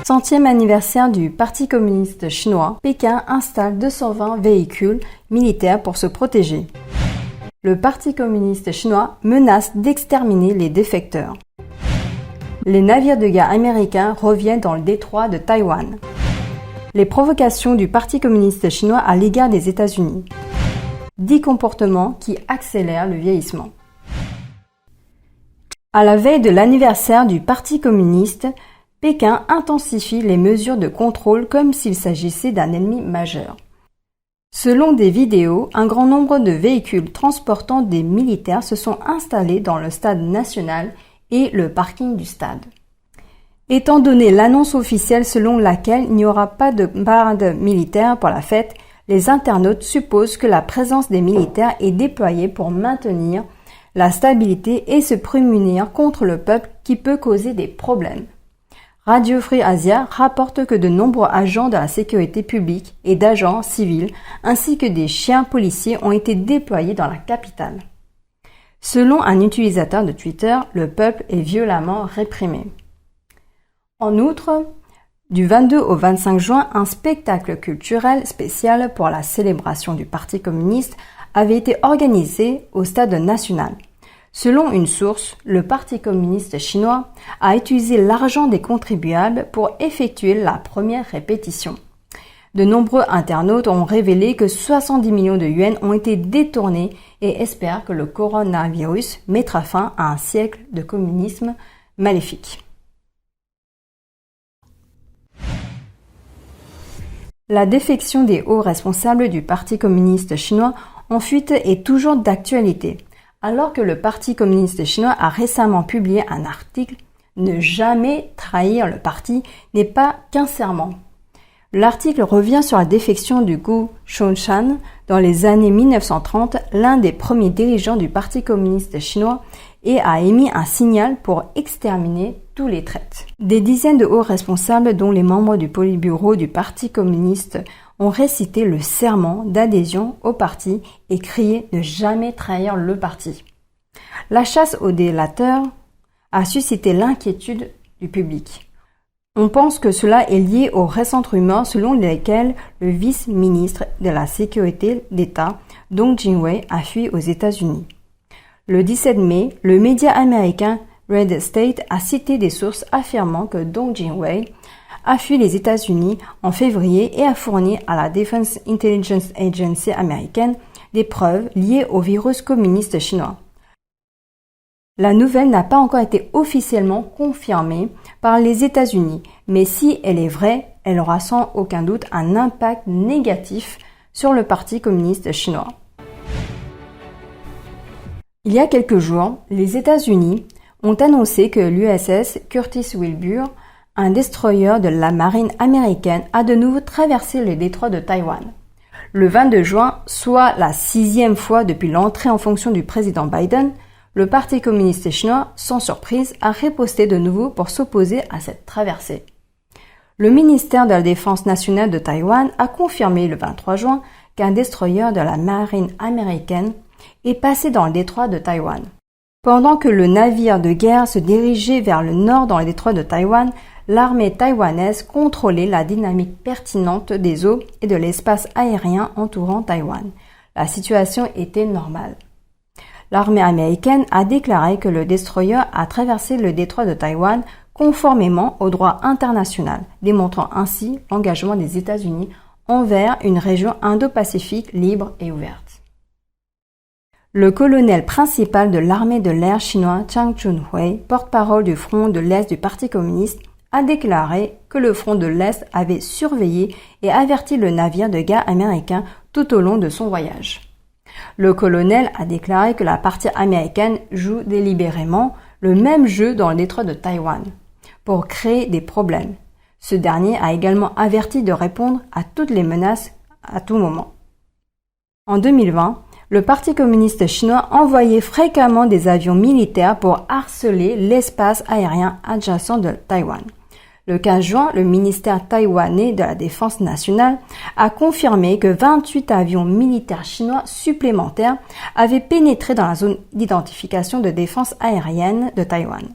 100e anniversaire du Parti communiste chinois, Pékin installe 220 véhicules militaires pour se protéger. Le Parti communiste chinois menace d'exterminer les défecteurs. Les navires de guerre américains reviennent dans le détroit de Taïwan. Les provocations du Parti communiste chinois à l'égard des États-Unis. 10 comportements qui accélèrent le vieillissement. À la veille de l'anniversaire du Parti communiste, Pékin intensifie les mesures de contrôle comme s'il s'agissait d'un ennemi majeur. Selon des vidéos, un grand nombre de véhicules transportant des militaires se sont installés dans le stade national et le parking du stade. Étant donné l'annonce officielle selon laquelle il n'y aura pas de parade militaire pour la fête, les internautes supposent que la présence des militaires est déployée pour maintenir la stabilité et se prémunir contre le peuple qui peut causer des problèmes. Radio Free Asia rapporte que de nombreux agents de la sécurité publique et d'agents civils ainsi que des chiens policiers ont été déployés dans la capitale. Selon un utilisateur de Twitter, le peuple est violemment réprimé. En outre, du 22 au 25 juin, un spectacle culturel spécial pour la célébration du Parti communiste avait été organisé au Stade national. Selon une source, le Parti communiste chinois a utilisé l'argent des contribuables pour effectuer la première répétition. De nombreux internautes ont révélé que 70 millions de yuans ont été détournés et espèrent que le coronavirus mettra fin à un siècle de communisme maléfique. La défection des hauts responsables du Parti communiste chinois en fuite est toujours d'actualité. Alors que le Parti communiste chinois a récemment publié un article « Ne jamais trahir le parti n'est pas qu'un serment ». L'article revient sur la défection du Gu Shongshan dans les années 1930, l'un des premiers dirigeants du Parti communiste chinois, et a émis un signal pour exterminer tous les traîtres. Des dizaines de hauts responsables, dont les membres du Politburo du Parti communiste, ont récité le serment d'adhésion au parti et crié ne jamais trahir le parti. La chasse aux délateurs a suscité l'inquiétude du public. On pense que cela est lié aux récentes rumeurs selon lesquelles le vice-ministre de la Sécurité d'État, Dong Jingwei, a fui aux États-Unis. Le 17 mai, le média américain Red State a cité des sources affirmant que Dong Jingwei a fui les États-Unis en février et a fourni à la Defense Intelligence Agency américaine des preuves liées au virus communiste chinois. La nouvelle n'a pas encore été officiellement confirmée par les États-Unis, mais si elle est vraie, elle aura sans aucun doute un impact négatif sur le Parti communiste chinois. Il y a quelques jours, les États-Unis ont annoncé que l'USS Curtis Wilbur, un destroyer de la marine américaine, a de nouveau traversé le détroit de Taïwan. Le 22 juin, soit la 6e fois depuis l'entrée en fonction du président Biden, le Parti communiste chinois, sans surprise, a riposté de nouveau pour s'opposer à cette traversée. Le ministère de la Défense nationale de Taïwan a confirmé le 23 juin qu'un destroyer de la marine américaine est passé dans le détroit de Taïwan. Pendant que le navire de guerre se dirigeait vers le nord dans le détroit de Taïwan, l'armée taïwanaise contrôlait la dynamique pertinente des eaux et de l'espace aérien entourant Taïwan. La situation était normale. L'armée américaine a déclaré que le destroyer a traversé le détroit de Taïwan conformément au droit international, démontrant ainsi l'engagement des États-Unis envers une région Indo-Pacifique libre et ouverte. Le colonel principal de l'armée de l'air chinois Chang Chun-hui, porte-parole du front de l'Est du Parti communiste, a déclaré que le front de l'Est avait surveillé et averti le navire de guerre américain tout au long de son voyage. Le colonel a déclaré que la partie américaine joue délibérément le même jeu dans le détroit de Taïwan pour créer des problèmes. Ce dernier a également averti de répondre à toutes les menaces à tout moment. En 2020, le Parti communiste chinois envoyait fréquemment des avions militaires pour harceler l'espace aérien adjacent de Taïwan. Le 15 juin, le ministère taïwanais de la Défense nationale a confirmé que 28 avions militaires chinois supplémentaires avaient pénétré dans la zone d'identification de défense aérienne de Taïwan.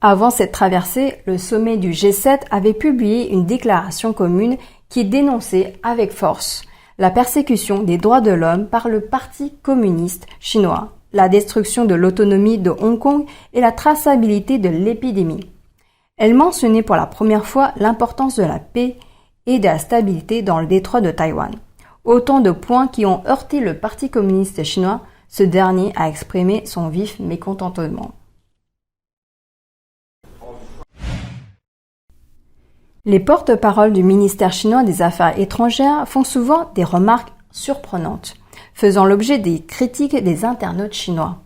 Avant cette traversée, le sommet du G7 avait publié une déclaration commune qui dénonçait avec force la persécution des droits de l'homme par le Parti communiste chinois, la destruction de l'autonomie de Hong Kong et la traçabilité de l'épidémie. Elle mentionnait pour la première fois l'importance de la paix et de la stabilité dans le détroit de Taïwan. Autant de points qui ont heurté le Parti communiste chinois. Ce dernier a exprimé son vif mécontentement. Les porte-paroles du ministère chinois des Affaires étrangères font souvent des remarques surprenantes, faisant l'objet des critiques des internautes chinois.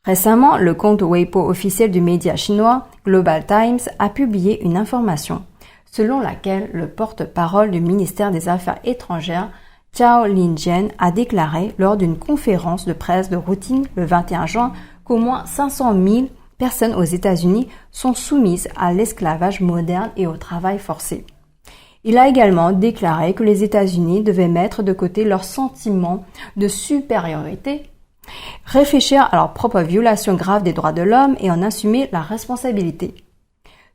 Récemment, le compte Weibo officiel du média chinois Global Times a publié une information selon laquelle le porte-parole du ministère des Affaires étrangères Zhao Lijian a déclaré lors d'une conférence de presse de routine le 21 juin qu'au moins 500 000 personnes aux États-Unis sont soumises à l'esclavage moderne et au travail forcé. Il a également déclaré que les États-Unis devaient mettre de côté leur sentiment de supériorité, réfléchir à leur propre violation grave des droits de l'homme et en assumer la responsabilité.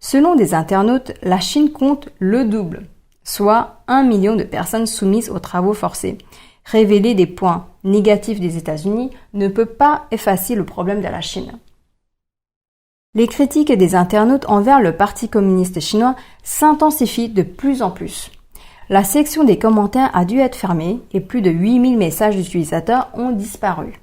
Selon des internautes, la Chine compte le double, soit 1 million de personnes soumises aux travaux forcés. Révéler des points négatifs des États-Unis ne peut pas effacer le problème de la Chine. Les critiques des internautes envers le Parti communiste chinois s'intensifient de plus en plus. La section des commentaires a dû être fermée et plus de 8000 messages d'utilisateurs ont disparu.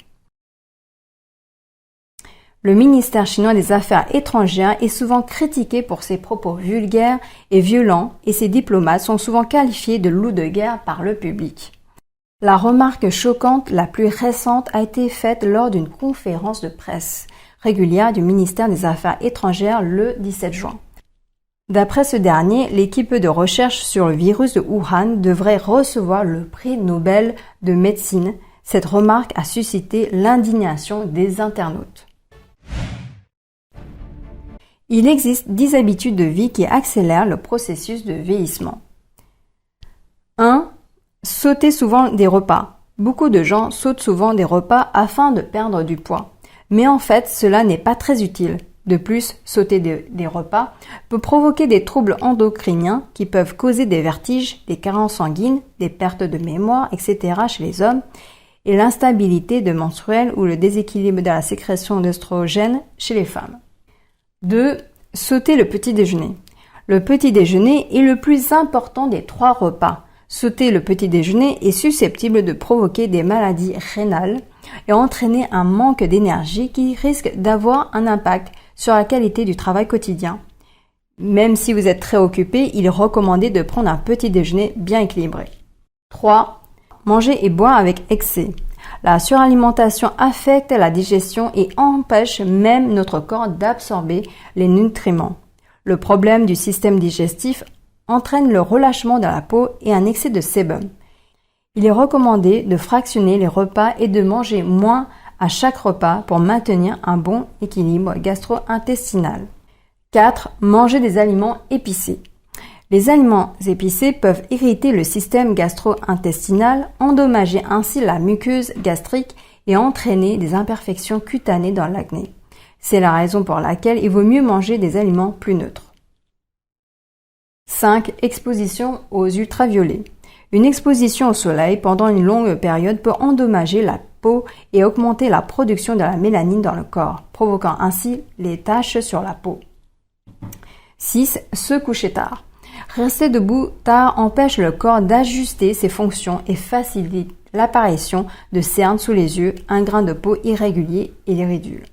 Le ministère chinois des Affaires étrangères est souvent critiqué pour ses propos vulgaires et violents et ses diplomates sont souvent qualifiés de loups de guerre par le public. La remarque choquante la plus récente a été faite lors d'une conférence de presse régulière du ministère des Affaires étrangères le 17 juin. D'après ce dernier, l'équipe de recherche sur le virus de Wuhan devrait recevoir le prix Nobel de médecine. Cette remarque a suscité l'indignation des internautes. Il existe 10 habitudes de vie qui accélèrent le processus de vieillissement. 1. Sauter souvent des repas. Beaucoup de gens sautent souvent des repas afin de perdre du poids. Mais en fait, cela n'est pas très utile. De plus, sauter des repas peut provoquer des troubles endocriniens qui peuvent causer des vertiges, des carences sanguines, des pertes de mémoire, etc. chez les hommes et l'instabilité menstruelle ou le déséquilibre de la sécrétion d'œstrogènes chez les femmes. 2. Sauter le petit déjeuner. Le petit déjeuner est le plus important des 3 repas. Sauter le petit déjeuner est susceptible de provoquer des maladies rénales et entraîner un manque d'énergie qui risque d'avoir un impact sur la qualité du travail quotidien. Même si vous êtes très occupé, il est recommandé de prendre un petit déjeuner bien équilibré. 3. Manger et boire avec excès. La suralimentation affecte la digestion et empêche même notre corps d'absorber les nutriments. Le problème du système digestif entraîne le relâchement de la peau et un excès de sébum. Il est recommandé de fractionner les repas et de manger moins à chaque repas pour maintenir un bon équilibre gastro-intestinal. 4. Manger des aliments épicés. Les aliments épicés peuvent irriter le système gastro-intestinal, endommager ainsi la muqueuse gastrique et entraîner des imperfections cutanées dans l'acné. C'est la raison pour laquelle il vaut mieux manger des aliments plus neutres. 5. Exposition aux ultraviolets. Une exposition au soleil pendant une longue période peut endommager la peau et augmenter la production de la mélanine dans le corps, provoquant ainsi les taches sur la peau. 6. Se coucher tard. Rester debout tard empêche le corps d'ajuster ses fonctions et facilite l'apparition de cernes sous les yeux, un grain de peau irrégulier et des ridules.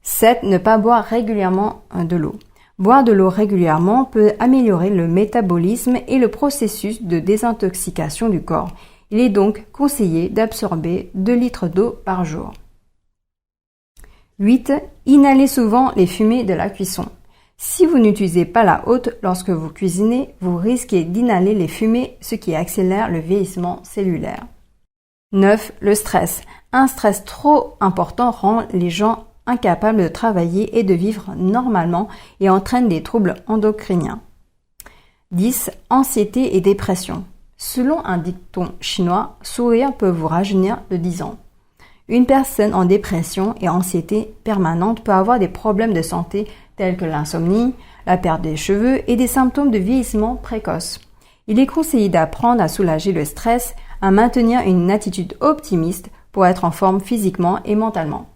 7. Ne pas boire régulièrement de l'eau. Boire de l'eau régulièrement peut améliorer le métabolisme et le processus de désintoxication du corps. Il est donc conseillé d'absorber 2 litres d'eau par jour. 8. Inhaler souvent les fumées de la cuisson. Si vous n'utilisez pas la hotte lorsque vous cuisinez, vous risquez d'inhaler les fumées, ce qui accélère le vieillissement cellulaire. 9. Le stress. Un stress trop important rend les gens incapables de travailler et de vivre normalement et entraîne des troubles endocriniens. 10. Anxiété et dépression. Selon un dicton chinois, sourire peut vous rajeunir de 10 ans. Une personne en dépression et anxiété permanente peut avoir des problèmes de santé tels que l'insomnie, la perte des cheveux et des symptômes de vieillissement précoce. Il est conseillé d'apprendre à soulager le stress, à maintenir une attitude optimiste pour être en forme physiquement et mentalement.